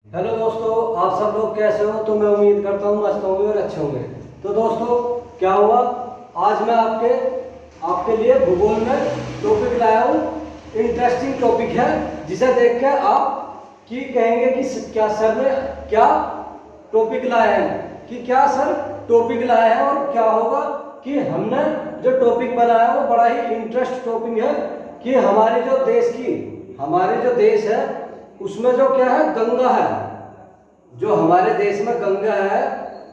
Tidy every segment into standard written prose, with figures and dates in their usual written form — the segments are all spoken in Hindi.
हेलो दोस्तों, आप सब लोग कैसे हो? तो मैं उम्मीद करता हूँ मस्त होंगे और अच्छे होंगे। तो दोस्तों क्या हुआ, आज मैं आपके लिए भूगोल में टॉपिक लाया हूँ। इंटरेस्टिंग टॉपिक है जिसे देख कर आप कि कहेंगे कि क्या सर ने क्या टॉपिक लाए हैं, कि क्या सर टॉपिक लाए हैं। और क्या होगा कि हमने जो टॉपिक बनाया वो बड़ा ही इंटरेस्ट टॉपिक है कि हमारे जो देश है उसमें जो क्या है, गंगा है। जो हमारे देश में गंगा है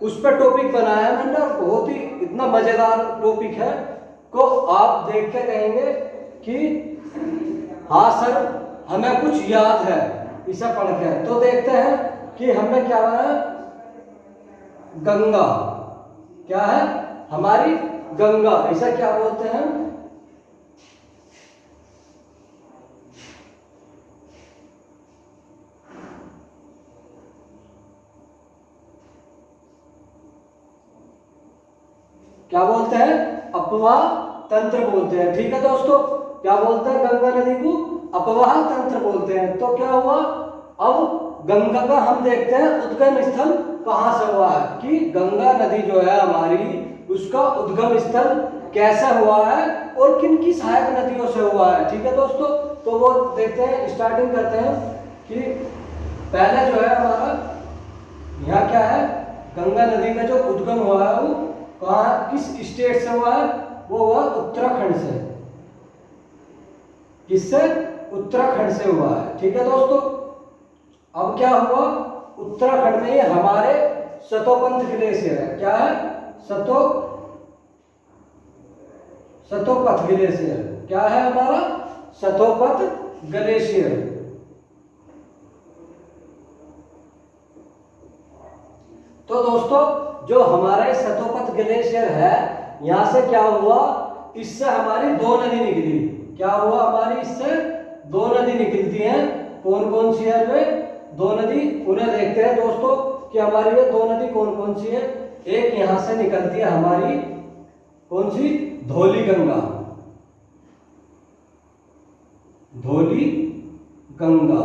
उस पर टॉपिक बनाया है मैंने। बहुत ही इतना मजेदार टॉपिक है को आप देख के कहेंगे कि हाँ सर हमें कुछ याद है इसे पढ़ के। तो देखते हैं कि हमने क्या बनाया। गंगा क्या है, हमारी गंगा, इसे क्या बोलते हैं? क्या बोलते हैं? अपवाह तंत्र बोलते हैं। ठीक है दोस्तों, क्या बोलते हैं? गंगा नदी को अपवाह तंत्र बोलते हैं। तो क्या हुआ, अब गंगा का हम देखते हैं उद्गम स्थल कहां से हुआ है, कि गंगा नदी जो है हमारी उसका उद्गम स्थल कैसा हुआ है और किन की सहायक नदियों से हुआ है। ठीक है दोस्तों, तो वो देखते हैं, स्टार्टिंग करते हैं कि पहले जो है हमारा यहाँ क्या है, गंगा नदी का जो उद्गम हुआ है वो कहाँ, किस स्टेट से हुआ है? वो हुआ उत्तराखंड से। किससे? उत्तराखंड से हुआ है। ठीक है दोस्तों, अब क्या हुआ, उत्तराखंड में हमारे सतोपंथ ग्लेशियर है। क्या है? सतोपथ ग्लेशियर। क्या है हमारा? सतोपथ ग्लेशियर। तो दोस्तों जो हमारे सतोपथ ग्लेशियर है, यहां से क्या हुआ, इससे हमारी दो नदी निकली। क्या हुआ, हमारी इससे दो नदी निकलती हैं। कौन कौन सी है वे दो नदी? उन्हें देखते हैं दोस्तों कि हमारी ये दो नदी कौन कौन सी है। एक यहां से निकलती है हमारी, कौन सी? धौली गंगा। धौली गंगा।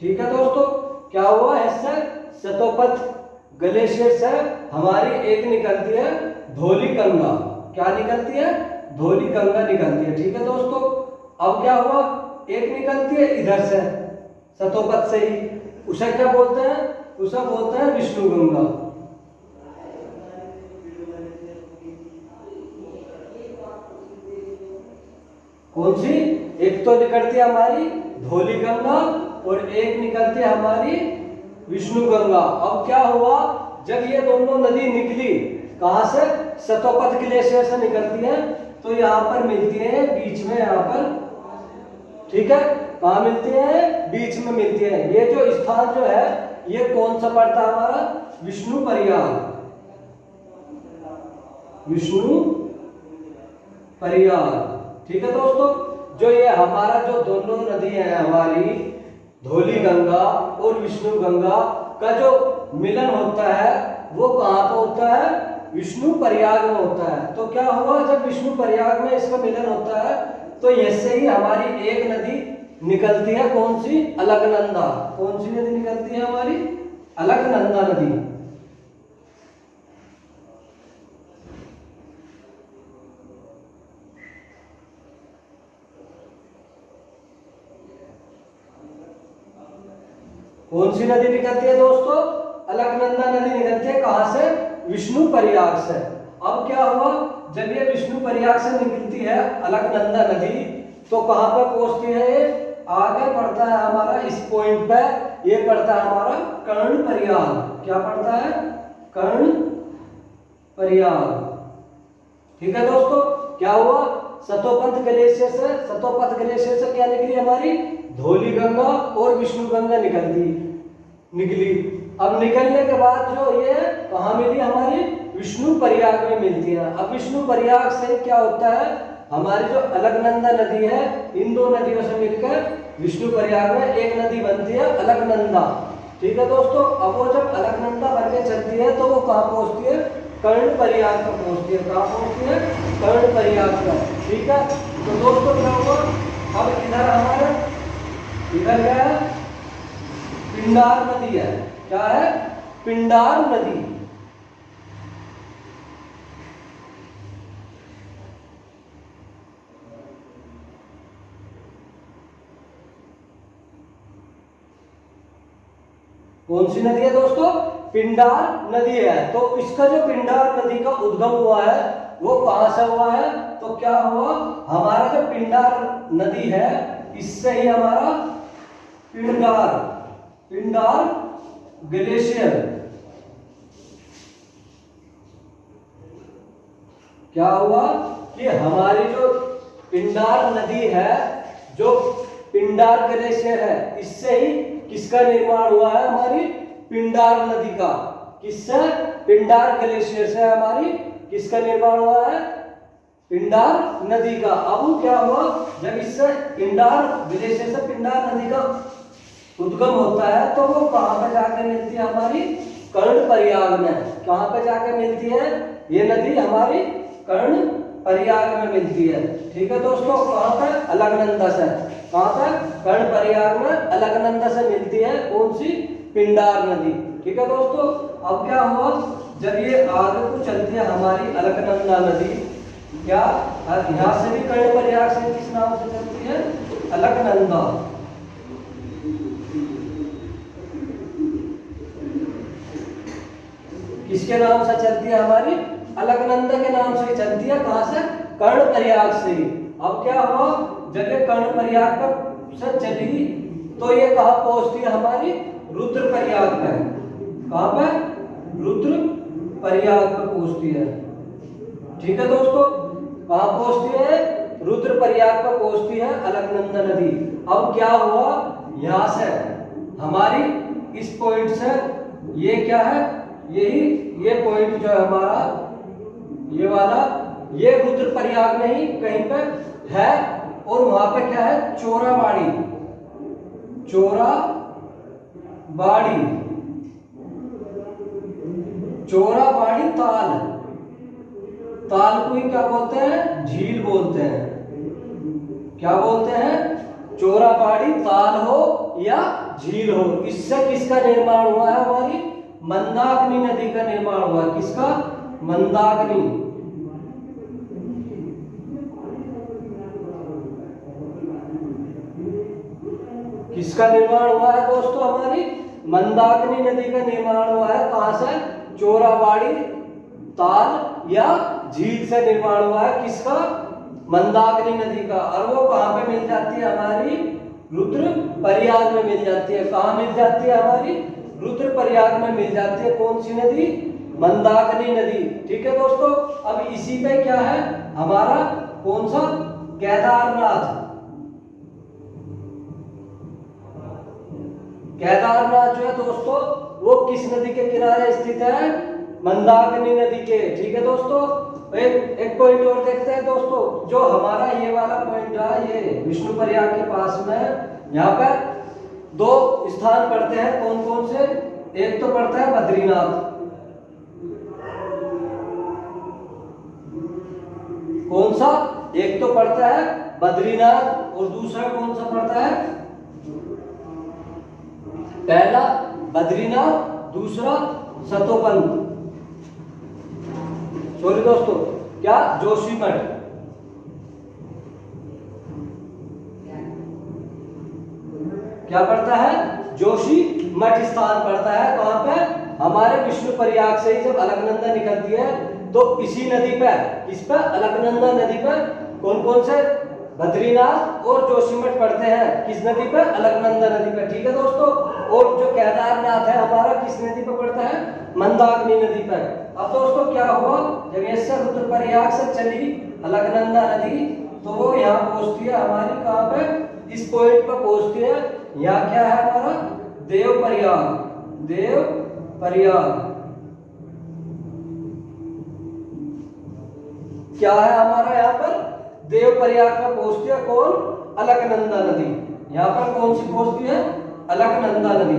ठीक है दोस्तों, क्या हुआ, इससे सतोपथ ग्लेशियर से हमारी एक निकलती है धौली गंगा। क्या निकलती है? धौली गंगा निकलती है। ठीक है दोस्तों, अब क्या हुआ, एक निकलती है इधर से सतोपथ से ही, उसे क्या बोलते हैं? उसे बोलते हैं विष्णु गंगा। कौन सी? एक तो निकलती है हमारी धौली गंगा और एक निकलती है हमारी विष्णु गंगा। अब क्या हुआ, जब ये दोनों नदी निकली कहां से? सतोपथ ग्लेशियर से निकलती है, तो यहाँ पर मिलती है बीच में, यहाँ पर। ठीक है, कहाँ मिलती है? बीच में मिलती है। ये जो स्थान जो है ये कौन सा पड़ता है हमारा? विष्णु प्रयाग। विष्णु प्रयाग। ठीक है दोस्तों, जो ये हमारा जो दोनों नदी है हमारी धौली गंगा और विष्णु गंगा का जो मिलन होता है वो कहाँ पर होता है? विष्णु प्रयाग में होता है। तो क्या हुआ, जब विष्णु प्रयाग में इसका मिलन होता है तो इससे ही हमारी एक नदी निकलती है। कौन सी? अलकनंदा। कौन सी नदी निकलती है हमारी? अलकनंदा नदी। कौन सी नदी निकलती है दोस्तों? अलकनंदा नदी निकलती है। कहां से? विष्णु प्रयाग से। अब क्या हुआ, जब ये विष्णु प्रयाग से निकलती है अलकनंदा नदी, तो कहां पर पहुंचती है? ये आगे पड़ता है हमारा, इस पॉइंट पे ये पड़ता है हमारा कर्ण प्रयाग। क्या पड़ता है? कर्ण प्रयाग। ठीक है दोस्तों, क्या हुआ, सतोपथ ग्लेशियर से क्या निकली हमारी? धौली गंगा और विष्णु गंगा निकली। अब निकलने के बाद जो ये कहाँ मिली हमारी? विष्णु प्रयाग में मिलती है। अब विष्णु प्रयाग से क्या होता है, हमारी जो अलकनंदा नदी है इन दो नदियों से मिलकर विष्णु प्रयाग में एक नदी बनती है अलकनंदा। ठीक है दोस्तों, अब वो जब अलकनंदा बनकर चलती है तो वो कहाँ पहुंचती है? कर्ण प्रयाग पर पहुंचती है। कहाँ पहुंचती है? कर्ण प्रयाग पर। ठीक है, तो दोस्तों क्या हुआ, अब इधर हमारा इधर गया पिंडार नदी है। क्या है? पिंडार नदी। कौन सी नदी है दोस्तों? पिंडार नदी है। तो इसका जो पिंडार नदी का उद्गम हुआ है वो कहां से हुआ है? तो क्या हुआ, हमारा जो पिंडार नदी है इससे ही हमारा पिंडार पिंडार ग्लेशियर क्या हुआ कि हमारी जो पिंडार नदी है, जो पिंडार ग्लेशियर है, इससे ही किसका निर्माण हुआ है? हमारी पिंडार नदी का। किससे? पिंडार ग्लेशियर से हमारी किसका निर्माण हुआ है? पिंडार नदी का। अब क्या हुआ, जब इससे पिंडार ग्लेशियर से पिंडार नदी का उद्गम होता है तो वो कहां पे जाके मिलती है? हमारी कर्णप्रयाग में। कहां पे जाके मिलती है ये नदी? हमारी कर्णप्रयाग में मिलती है। ठीक है दोस्तों, कहां पे? अलकनंदा से। कहां पे? कर्णप्रयाग में अलकनंदा से मिलती है कौन सी? पिंडार नदी। ठीक है दोस्तों, अब क्या हुआ, जब ये आगे को चलती है हमारी अलकनंदा नदी, क्या यहां से भी कर्णप्रयाग से किस नाम से चलती है? अलकनंदा। किसके नाम से चलती है? हमारी अलकनंदा के नाम से चलती है। कहां से? कर्णप्रयाग से। अब क्या हुआ, जब ये कर्णप्रयाग पर से चली तो ये कहां पहुंचती है? हमारी रुद्रप्रयाग पे। कहां पे? रुद्रप्रयाग पे पहुंचती है। ठीक है दोस्तों, कहां पहुंचती है? रुद्रप्रयाग पर पहुंचती है अलकनंदा नदी। अब क्या हुआ, यहां से हमारी इस पॉइंट से ये क्या है, यही ये पॉइंट जो है हमारा ये वाला, ये रुद्रप्रयाग में ही कहीं पे है। और वहां पे क्या है? चोराबाड़ी। चोराबाड़ी चोराबाड़ी ताल। ताल को ही क्या बोलते हैं? झील बोलते हैं। क्या बोलते हैं? चोराबाड़ी ताल हो या झील हो, इससे किसका निर्माण हुआ है? हमारी मंदाकिनी नदी का निर्माण हुआ है। किसका? मंदाकिनी। किसका निर्माण हुआ है दोस्तों? हमारी मंदाकिनी नदी का निर्माण हुआ है। कहां से? चोराबाड़ी ताल या झील से निर्माण हुआ है। किसका? मंदाकिनी नदी का। और वो कहां पे मिल जाती है? हमारी रुद्रप्रयाग में मिल जाती है। कहां मिल जाती है? हमारी रुद्रप्रयाग में मिल जाती है। कौन सी नदी? मंदाकिनी नदी। ठीक है दोस्तों, अब इसी पे क्या है हमारा? कौन सा? केदारनाथ। केदारनाथ जो है दोस्तों वो किस नदी के किनारे स्थित है? मंदाकिनी नदी के। ठीक है दोस्तों, एक पॉइंट और देखते हैं दोस्तों। जो हमारा ये वाला पॉइंट है, ये विष्णुप्रयाग के पास में, यहाँ पर दो स्थान पड़ते हैं। कौन कौन से? एक तो पड़ता है बद्रीनाथ। कौन सा? एक तो पड़ता है बद्रीनाथ और दूसरा कौन सा पड़ता है? पहला बद्रीनाथ, दूसरा सतोपंथ। सॉरी दोस्तों, क्या? जोशीमठ। क्या पड़ता है? जोशीमठ स्थान पड़ता है। कहां पे? हमारे विष्णुप्रयाग से ही जब अलकनंदा निकलती है तो इसी नदी पर, इस पर अलकनंदा नदी पर कौन कौन से? बद्रीनाथ और जोशीमठ पड़ते हैं। किस नदी पर? अलकनंदा नदी पर। ठीक है दोस्तों, और जो केदारनाथ है हमारा किस नदी पर पड़ता है? मंदाकिनी नदी पर। अब दोस्तों क्या हुआ, जब ये रुद्रप्रयाग से चली अलकनंदा नदी तो वो यहाँ पहुंचती है हमारी कहां पे? इस पॉइंट पर पहुंचती है। यहाँ क्या है हमारा? देवप्रयाग। देवप्रयाग क्या है हमारा? यहाँ पर देवप्रयाग पर पहुंचती है कौन? अलकनंदा नदी। यहाँ पर कौन सी पहुंचती है? अलकनंदा नदी।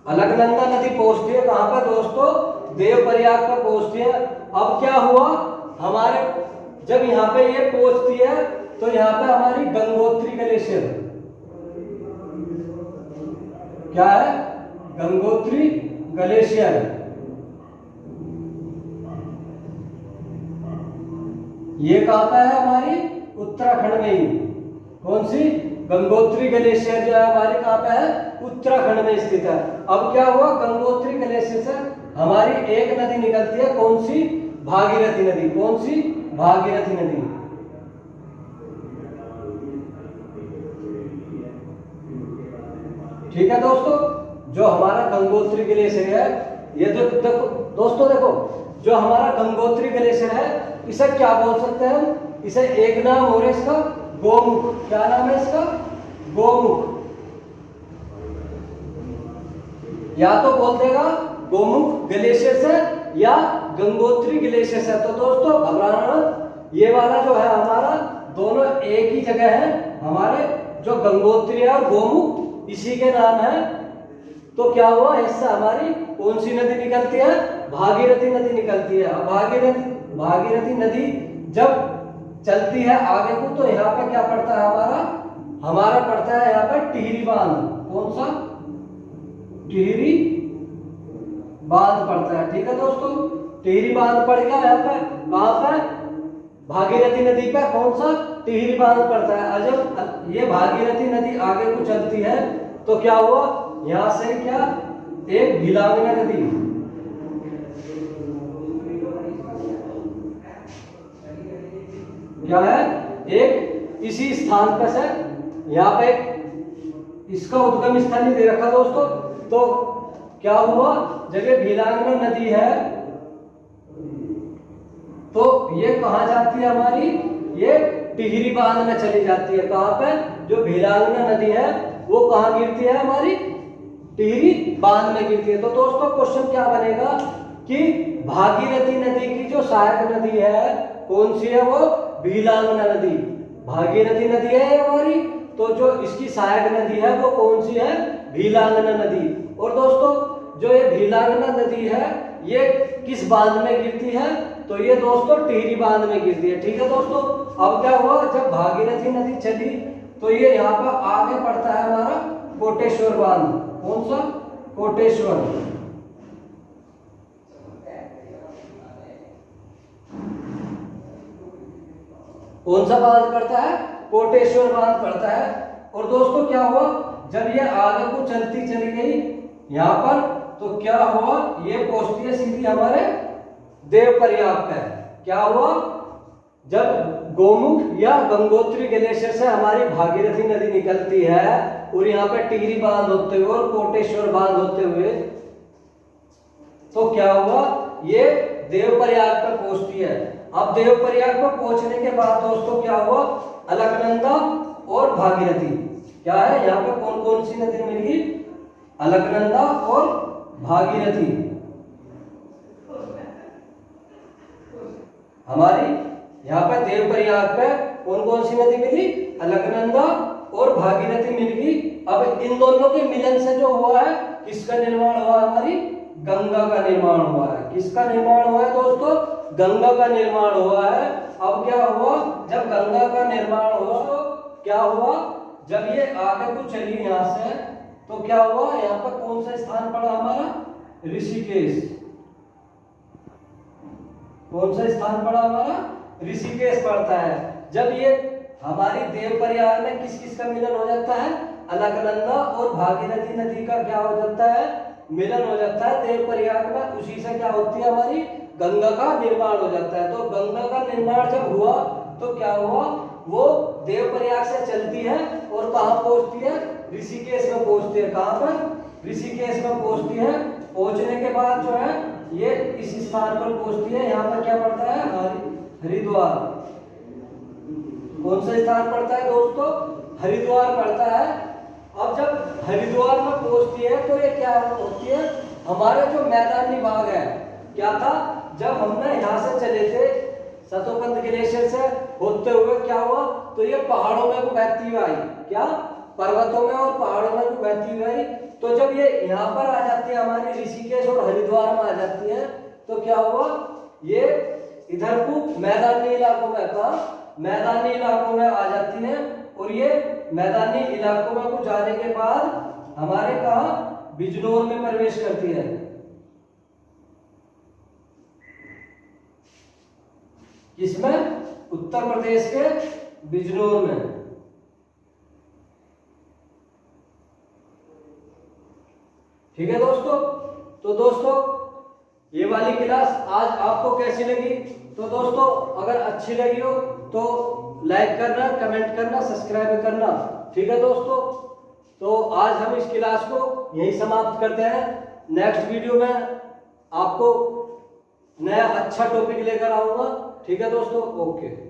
अलकनंदा नदी पहुंचती है कहां पर दोस्तों? देवप्रयाग पर पहुंचती है। अब क्या हुआ, हमारे जब यहाँ पे ये पहुंचती है तो यहाँ पे हमारी गंगोत्री ग्लेशियर, क्या है, गंगोत्री ग्लेशियर, ये कहां पे है, हमारी उत्तराखंड में ही। कौन सी, गंगोत्री ग्लेशियर जो है हमारी कहां पे है, उत्तराखंड में स्थित है। अब क्या हुआ, गंगोत्री ग्लेशियर से हमारी एक नदी निकलती है, कौन सी, भागीरथी नदी। कौन सी, भागीरथी नदी। ठीक है दोस्तों, जो हमारा गंगोत्री ग्लेशियर है, ये जो देखो दोस्तों, देखो जो हमारा गंगोत्री ग्लेशियर है, इसे क्या बोल सकते हैं हम, इसे एक नाम और इसका गोमुख। क्या नाम है इसका, गोमुख। या तो बोल देगा गोमुख ग्लेशियर से या गंगोत्री ग्लेशियर से। तो दोस्तों घबराना, ये वाला जो है हमारा दोनों एक ही जगह है, हमारे जो गंगोत्री और गोमुख इसी के नाम है। तो क्या हुआ, इससे हमारी कौन सी नदी निकलती है, भागीरथी नदी निकलती है। अब भागीरथी नदी जब चलती है आगे को, तो यहाँ पे क्या पड़ता है, हमारा पड़ता है यहाँ पे टिहरी बांध। कौन सा, टिहरी बांध पड़ता है। ठीक है दोस्तों, टिहरी बांध पड़ गया यहाँ पे, कहां पे, भागीरथी नदी पे कौन सा, टिहरी बांध पड़ता है। और जब ये भागीरथी नदी आगे को चलती है तो क्या हुआ, यहां से क्या, एक भीलांगना नदी, क्या है, एक इसी स्थान पर से यहाँ पे इसका उद्गम स्थल नहीं दे रखा दोस्तों। तो क्या हुआ, जब ये भीलांगना नदी है तो ये कहां जाती है हमारी, ये टिहरी बांध में चली जाती है। कहां पे, जो भीलांगना नदी है वो कहां गिरती है, हमारी टिहरी बांध में गिरती है। तो दोस्तों क्वेश्चन क्या बनेगा कि भागीरथी नदी की जो सहायक नदी है कौन सी है, वो भीलांगना नदी। भागीरथी नदी है हमारी, तो जो इसकी सहायक नदी है वो कौन सी है, भीलांगना नदी। और दोस्तों जो ये भीलांगना नदी है ये किस बांध में गिरती है, तो ये दोस्तों टिहरी बांध में गिरती है। ठीक है दोस्तों, अब क्या हुआ, जब भागीरथी नदी चली तो ये यहाँ पर आगे पड़ता है हमारा कोटेश्वर बांध। कौन सा, कोटेश्वर। कौन सा बांध पड़ता है, कोटेश्वर बांध पड़ता है। और दोस्तों क्या हुआ, जब ये आगे को चलती चली गई यहाँ पर, तो क्या हुआ, ये पहुंचती है सीधी हमारे देवप्रयाग पे। क्या हुआ, जब गोमुख या गंगोत्री ग्लेशियर से हमारी भागीरथी नदी निकलती है और यहाँ पे टिहरी बांध होते हुए और कोटेश्वर बांध होते हुए, तो क्या हुआ, ये देवप्रयाग पर पहुंचती है। अब देवप्रयाग पर पहुंचने के बाद दोस्तों क्या हुआ, अलकनंदा और भागीरथी, क्या है, यहाँ पे कौन कौन सी नदी मिलेगी, अलकनंदा और भागीरथी। हमारी यहाँ पे देवप्रयाग पे कौन कौन सी नदी मिली, अलकनंदा और भागीरथी मिल गई। अब इन दोनों के मिलन से जो हुआ है, किसका निर्माण हुआ, हमारी गंगा का निर्माण हुआ है। किसका निर्माण हुआ है दोस्तों, गंगा का निर्माण हुआ है। अब क्या हुआ, जब गंगा का निर्माण हुआ तो क्या हुआ, जब ये आगे को चली यहाँ से, तो क्या हुआ, यहाँ पर कौन सा स्थान पड़ा हमारा, ऋषिकेश। कौन सा स्थान पड़ा हमारा, ऋषिकेश पड़ता है। जब ये हमारी देवप्रयाग में किस किस का मिलन हो जाता है, अलकनंदा और भागीरथी नदी का क्या हो जाता है, मिलन हो जाता है देवप्रयाग में। उसी से क्या होती है, हमारी गंगा का निर्माण हो जाता है। तो गंगा का निर्माण जब हुआ तो क्या हुआ, वो देवप्रयाग से चलती है और कहां पहुंचती है, ऋषिकेश में पहुंचती है। कहां पर, ऋषिकेश में पहुंचती है। पहुंचने के बाद जो है ये इस स्थान पर पहुंचती है। यहाँ पर क्या पड़ता है, हरिद्वार। कौन सा स्थान पड़ता है दोस्तों, हरिद्वार पड़ता है। अब जब हरिद्वार में पहुंचती है तो ये क्या होती है, हमारे जो मैदानी भाग है, क्या था, जब हमने यहाँ से चले थे सतोपंत ग्लेशियर से होते हुए, क्या हुआ, तो ये पहाड़ों में को बहती हुई आई, क्या, पर्वतों में और पहाड़ों में को बहती हुई आई। तो जब ये यहाँ पर आ जाती है, हमारी ऋषिकेश और हरिद्वार में आ जाती है, तो क्या हुआ, ये इधर को मैदानी इलाकों में, कहा मैदानी इलाकों में आ जाती है, और ये मैदानी इलाकों में को जाने के बाद हमारे कहा बिजनौर में प्रवेश करती है। किसमें? उत्तर प्रदेश के बिजनौर में। ठीक है दोस्तों, तो दोस्तों ये वाली क्लास आज आपको कैसी लगी? तो दोस्तों अगर अच्छी लगी हो तो लाइक करना, कमेंट करना, सब्सक्राइब करना। ठीक है दोस्तों, तो आज हम इस क्लास को यही समाप्त करते हैं। नेक्स्ट वीडियो में आपको नया अच्छा टॉपिक लेकर आऊंगा। ठीक है दोस्तों, ओके।